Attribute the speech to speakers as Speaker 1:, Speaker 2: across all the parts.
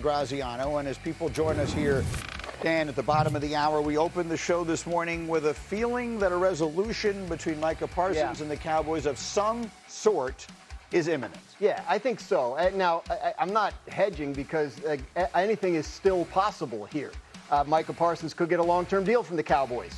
Speaker 1: Graziano, and as people join us here, Dan, at the bottom of the hour, we opened the show this morning with a feeling that a resolution between Micah Parsons and the Cowboys of some sort is imminent.
Speaker 2: Yeah, I think so. Now, I'm not hedging because anything is still possible here. Micah Parsons could get a long-term deal from the Cowboys.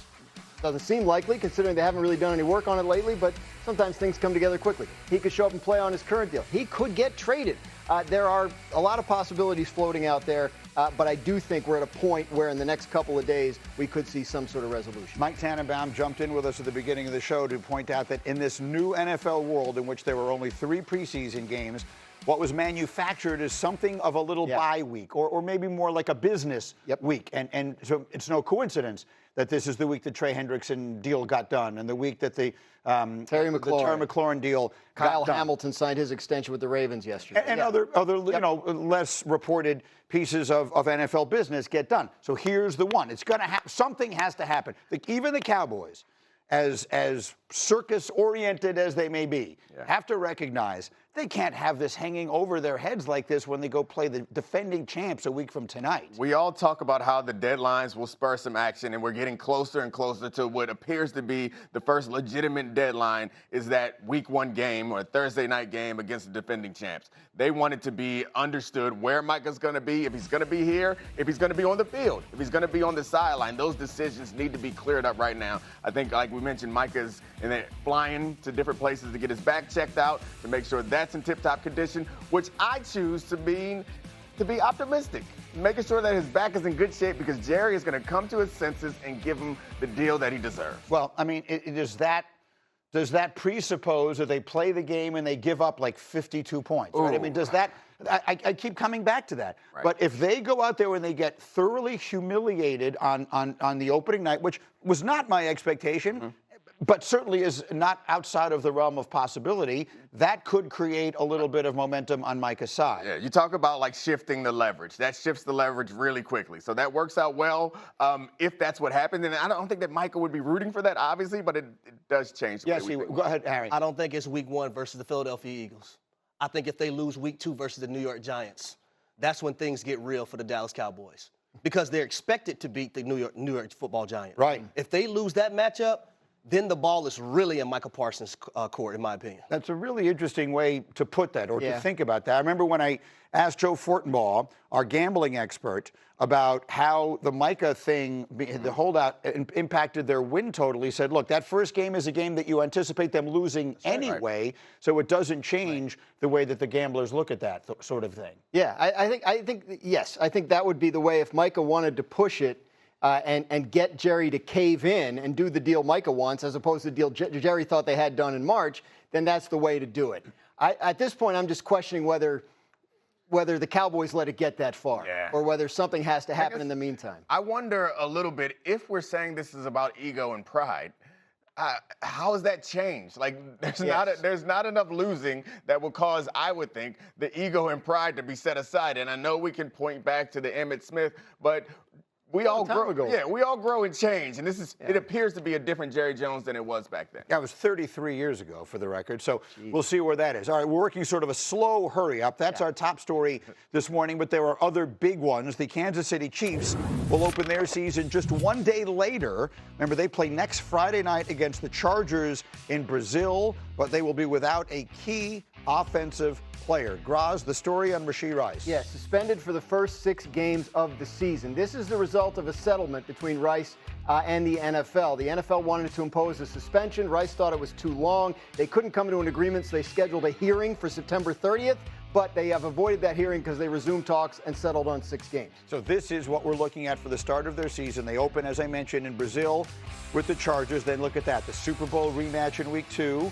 Speaker 2: Doesn't seem likely, considering they haven't really done any work on it lately, but sometimes things come together quickly. He could show up and play on his current deal. He could get traded. There are a lot of possibilities floating out there, but I do think we're at a point where in the next couple of days we could see some sort of resolution.
Speaker 1: Mike Tannenbaum jumped in with us at the beginning of the show to point out that in this new NFL world in which there were only 3 preseason games, what was manufactured is something of a little bye week, or maybe more like a business week. And so it's no coincidence that this is the week the Trey Hendrickson deal got done, and the week that the Terry McLaurin deal
Speaker 2: Kyle
Speaker 1: got done.
Speaker 2: Hamilton signed his extension with the Ravens yesterday.
Speaker 1: And other you know, less reported pieces of NFL business get done. So here's the one. It's going to something has to happen. Even the Cowboys, as circus-oriented as they may be, have to recognize they can't have this hanging over their heads like this when they go play the defending champs a week from tonight.
Speaker 3: We all talk about how the deadlines will spur some action, and we're getting closer and closer to what appears to be the first legitimate deadline is that week 1 game or Thursday night game against the defending champs. They want it to be understood where Micah's going to be, if he's going to be here, if he's going to be on the field, if he's going to be on the sideline. Those decisions need to be cleared up right now. I think, like we mentioned, Micah's flying to different places to get his back checked out to make sure that's in tip-top condition, which I choose to be optimistic, making sure that his back is in good shape because Jerry is going to come to his senses and give him the deal that he deserves.
Speaker 1: Well, I mean, does that presuppose that they play the game and they give up like 52 points? Right? I mean, does that? I keep coming back to that. Right. But if they go out there and they get thoroughly humiliated on the opening night, which was not my expectation, but certainly is not outside of the realm of possibility, that could create a little bit of momentum on Micah's side.
Speaker 3: Yeah, you talk about like shifting the leverage. That shifts the leverage really quickly. So that works out well if that's what happened. And I don't think that Micah would be rooting for that, obviously, but it does change.
Speaker 1: Yes, go ahead, Harry.
Speaker 4: I don't think it's week 1 versus the Philadelphia Eagles. I think if they lose week 2 versus the New York Giants, that's when things get real for the Dallas Cowboys because they're expected to beat the New York Football Giants.
Speaker 1: Right.
Speaker 4: If they lose that matchup, then the ball is really in Micah Parsons' court, in my opinion.
Speaker 1: That's a really interesting way to put that, or to think about that. I remember when I asked Joe Fortenbaugh, our gambling expert, about how the Micah thing, the holdout, impacted their win total. He said, look, that first game is a game that you anticipate them losing anyway, so it doesn't change the way that the gamblers look at that sort of thing.
Speaker 2: Yeah, I think yes. I think that would be the way if Micah wanted to push it and get Jerry to cave in and do the deal Micah wants as opposed to the deal Jerry thought they had done in March, then that's the way to do it. At this point, I'm just questioning whether the Cowboys let it get that far or whether something has to happen in the meantime.
Speaker 3: I wonder a little bit, if we're saying this is about ego and pride, how has that changed? Like, there's not enough losing that will cause, I would think, the ego and pride to be set aside. And I know we can point back to the Emmitt Smith, but we all grow. Yeah, we all grow and change, and this is. It appears to be a different Jerry Jones than it was back then.
Speaker 1: That was 33 years ago, for the record. So we'll see where that is. All right, we're working sort of a slow hurry up. That's our top story this morning, but there are other big ones. The Kansas City Chiefs will open their season just 1 day later. Remember, they play next Friday night against the Chargers in Brazil, but they will be without a key offensive player. Graz, the story on Rashee Rice.
Speaker 2: Yeah, suspended for the first 6 games of the season. This is the result of a settlement between Rice and the NFL. The NFL wanted to impose a suspension. Rice thought it was too long. They couldn't come to an agreement, so they scheduled a hearing for September 30th, but they have avoided that hearing because they resumed talks and settled on 6 games.
Speaker 1: So this is what we're looking at for the start of their season. They open, as I mentioned, in Brazil with the Chargers. Then look at that, the Super Bowl rematch in week 2.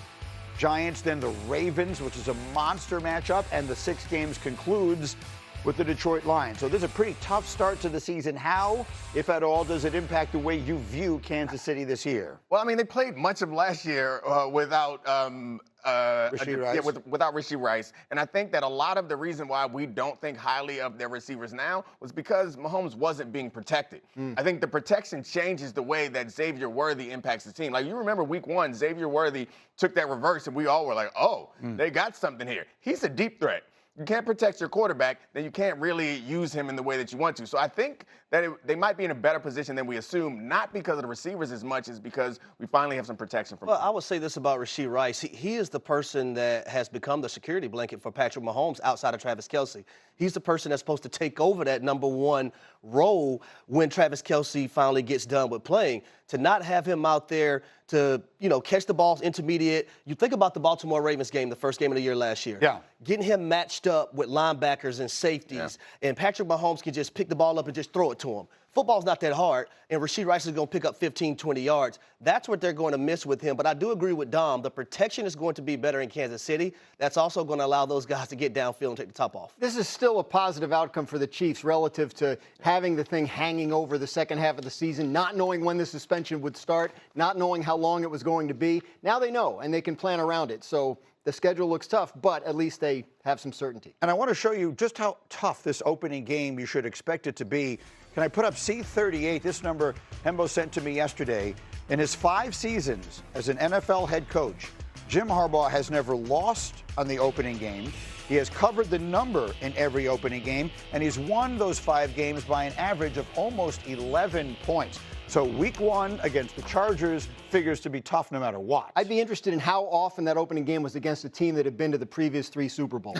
Speaker 1: Giants, then the Ravens, which is a monster matchup, and the 6 games concludes with the Detroit Lions. So this is a pretty tough start to the season. How, if at all, does it impact the way you view Kansas City this year?
Speaker 3: Well, I mean, they played much of last year without
Speaker 1: Rashee Rice.
Speaker 3: Without Rashee Rice. And I think that a lot of the reason why we don't think highly of their receivers now was because Mahomes wasn't being protected. I think the protection changes the way that Xavier Worthy impacts the team. Like, you remember week 1, Xavier Worthy took that reverse, and we all were like, oh, they got something here. He's a deep threat. you can't protect your quarterback, then you can't really use him in the way that you want to. So I think that they might be in a better position than we assume, not because of the receivers as much as because we finally have some protection from
Speaker 4: Well, I would say this about Rashee Rice. He is the person that has become the security blanket for Patrick Mahomes outside of Travis Kelce. He's the person that's supposed to take over that number one role when Travis Kelce finally gets done with playing. To not have him out there to, catch the balls intermediate. You think about the Baltimore Ravens game, the first game of the year last year.
Speaker 1: Yeah.
Speaker 4: Getting him matched up with linebackers and safeties, and Patrick Mahomes can just pick the ball up and just throw it to him. Football's not that hard, and Rashee Rice is going to pick up 15, 20 yards. That's what they're going to miss with him. But I do agree with Dom. The protection is going to be better in Kansas City. That's also going to allow those guys to get downfield and take the top off.
Speaker 2: This is still a positive outcome for the Chiefs relative to having the thing hanging over the second half of the season, not knowing when the suspension would start, not knowing how long it was going to be. Now they know, and they can plan around it. So the schedule looks tough, but at least they have some certainty.
Speaker 1: And I want to show you just how tough this opening game you should expect it to be. Can I put up C38? This number Hembo sent to me yesterday. In his 5 seasons as an NFL head coach, Jim Harbaugh has never lost on the opening game. He has covered the number in every opening game, and he's won those 5 games by an average of almost 11 points. So week 1 against the Chargers figures to be tough no matter what.
Speaker 2: I'd be interested in how often that opening game was against a team that had been to the previous 3 Super Bowls.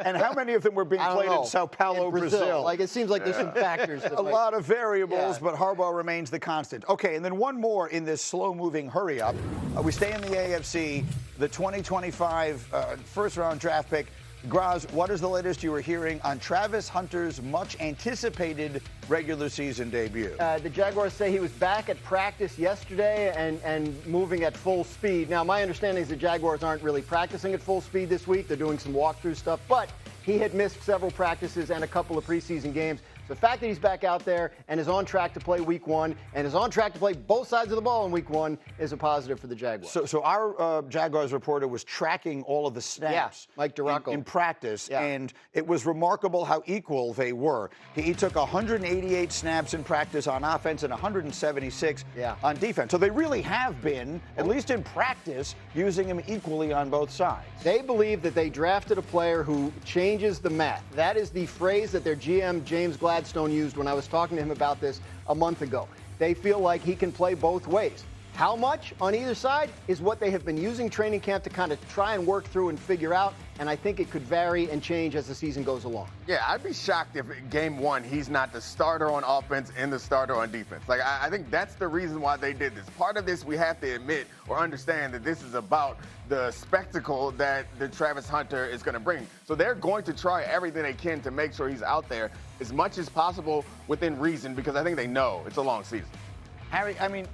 Speaker 1: And how many of them were being played in Sao Paulo,
Speaker 2: in
Speaker 1: Brazil?
Speaker 2: Like, it seems like there's some factors.
Speaker 1: A lot of variables, but Harbaugh remains the constant. Okay, and then one more in this slow-moving hurry-up. We stay in the AFC, the 2025 first-round draft pick. Graz, what is the latest you are hearing on Travis Hunter's much-anticipated regular season debut?
Speaker 2: The Jaguars say he was back at practice yesterday and moving at full speed. Now, my understanding is the Jaguars aren't really practicing at full speed this week. They're doing some walkthrough stuff, but he had missed several practices and a couple of preseason games. So the fact that he's back out there and is on track to play week 1 and is on track to play both sides of the ball in week 1 is a positive for the Jaguars.
Speaker 1: So our Jaguars reporter was tracking all of the snaps
Speaker 2: Mike Duracco.
Speaker 1: in practice, and it was remarkable how equal they were. He took 188 snaps in practice on offense and 176 on defense. So they really have been, at least in practice, using him equally on both sides.
Speaker 2: They believe that they drafted a player who changes the math. That is the phrase that their GM, James Gladstone, used when I was talking to him about this a month ago. They feel like he can play both ways. How much on either side is what they have been using training camp to kind of try and work through and figure out, and I think it could vary and change as the season goes along.
Speaker 3: Yeah, I'd be shocked if game 1 he's not the starter on offense and the starter on defense. Like, I think that's the reason why they did this. Part of this we have to admit or understand that this is about the spectacle that the Travis Hunter is going to bring. So they're going to try everything they can to make sure he's out there as much as possible within reason, because I think they know it's a long season.
Speaker 1: Harry, I mean,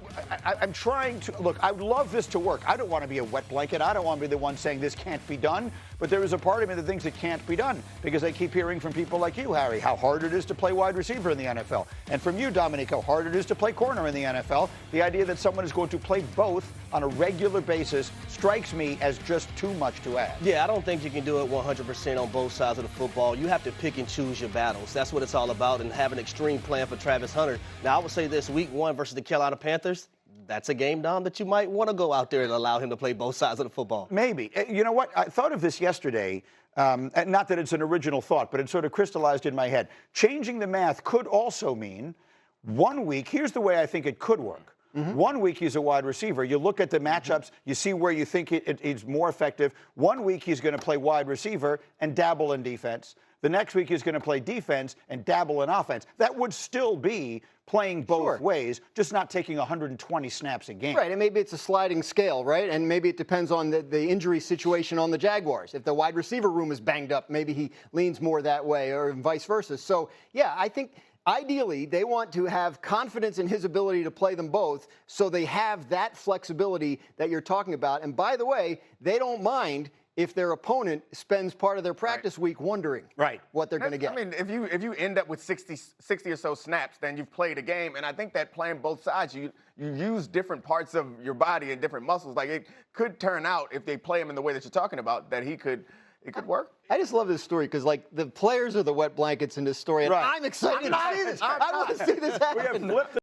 Speaker 1: I'm trying to, look, I would love this to work. I don't want to be a wet blanket. I don't want to be the one saying this can't be done. But there is a part of me that thinks it can't be done because I keep hearing from people like you, Harry, how hard it is to play wide receiver in the NFL. And from you, Dominic, how hard it is to play corner in the NFL. The idea that someone is going to play both on a regular basis strikes me as just too much to ask.
Speaker 4: Yeah, I don't think you can do it 100% on both sides of the football. You have to pick and choose your battles. That's what it's all about, and have an extreme plan for Travis Hunter. Now, I would say this, week 1 versus the Carolina Panthers, that's a game, Dom, that you might want to go out there and allow him to play both sides of the football.
Speaker 1: Maybe. You know what? I thought of this yesterday. Not that it's an original thought, but it sort of crystallized in my head. Changing the math could also mean 1 week. Here's the way I think it could work. 1 week he's a wide receiver. You look at the matchups, you see where you think it's more effective. 1 week he's going to play wide receiver and dabble in defense. The next week he's going to play defense and dabble in offense. That would still be playing both ways, just not taking 120 snaps a game.
Speaker 2: Right, and maybe it's a sliding scale, right? And maybe it depends on the injury situation on the Jaguars. If the wide receiver room is banged up, maybe he leans more that way, or vice versa. So, yeah, I think ideally they want to have confidence in his ability to play them both, so they have that flexibility that you're talking about. And by the way, they don't mind if their opponent spends part of their practice week wondering what they're going to get.
Speaker 3: I mean, if you end up with 60 or so snaps, then you've played a game. And I think that playing both sides, you use different parts of your body and different muscles. Like, it could turn out, if they play him in the way that you're talking about, that it could work.
Speaker 2: I just love this story because, like, the players are the wet blankets in this story. And I'm excited to see this. I want to see this happen.
Speaker 1: We have flipped